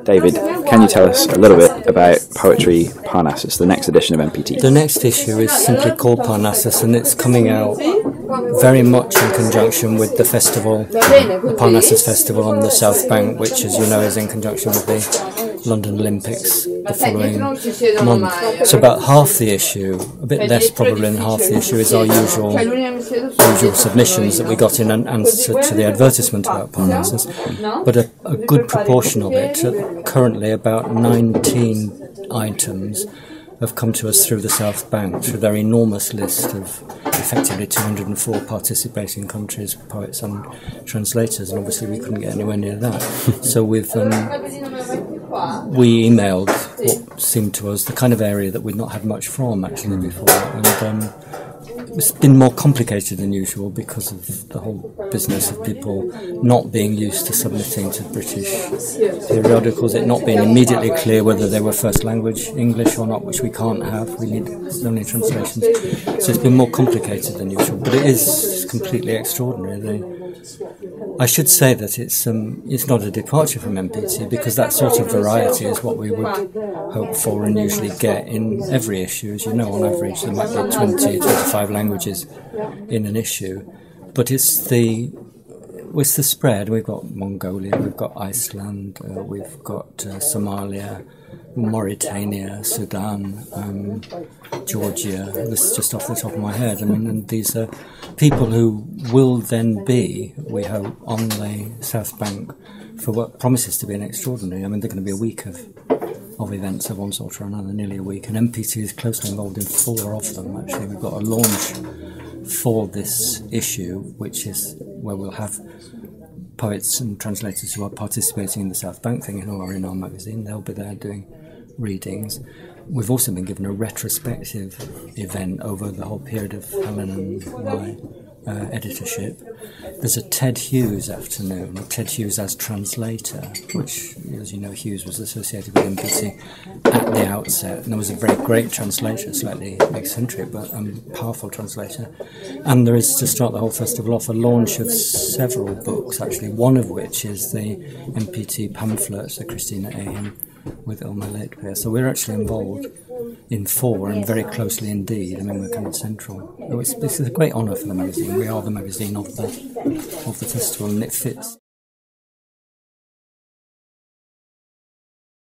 David, can you tell us a little bit about Poetry Parnassus, the next edition of MPT? The next issue is simply called Parnassus, and it's coming out very much in conjunction with the festival, the Parnassus Festival on the South Bank, which, as you know, is in conjunction with the London Olympics the following month. So about half the issue, a bit less probably than half the issue, is our usual submissions that we got in answer to the advertisement about Parnassus. But a good proportion of it, currently about 19 items, have come to us through the South Bank, through their enormous list of effectively 204 participating countries, poets and translators, and obviously we couldn't get anywhere near that. So we emailed what seemed to us the kind of area that we'd not had much from actually before, and it's been more complicated than usual because of the whole business of people not being used to submitting to British periodicals, it not being immediately clear whether they were first language English or not, which we can't have, we need only translations. So it's been more complicated than usual, but it is completely extraordinary. I should say that it's not a departure from MPT, because that sort of variety is what we would hope for and usually get in every issue. As you know, on average there might be 20, 25 languages in an issue, but it's the spread. We've got Mongolia, we've got Iceland, we've got Somalia, Mauritania, Sudan, Georgia. This is just off the top of my head. I mean, and these are people who will then be, we hope, on the South Bank for what promises to be an extraordinary. I mean, they're going to be a week of events of one sort or another, nearly a week, and MPT is closely involved in 4 of them. Actually, we've got a launch for this issue, which is where we'll have poets and translators who are participating in the South Bank thing and who are in our magazine. They'll be there doing readings. We've also been given a retrospective event over the whole period of Helen and my editorship. There's a Ted Hughes afternoon, Ted Hughes as translator, which, as you know, Hughes was associated with MPT at the outset, and there was a very great translator, slightly eccentric but powerful translator. And there is, to start the whole festival off, a launch of several books, actually, one of which is the MPT pamphlet, the Christina Ahern with Ilma Lakepeer. So we're actually involved in 4, and very closely indeed. I mean, we're kind of central. This is a great honour for the magazine. We are the magazine of the festival, and it fits.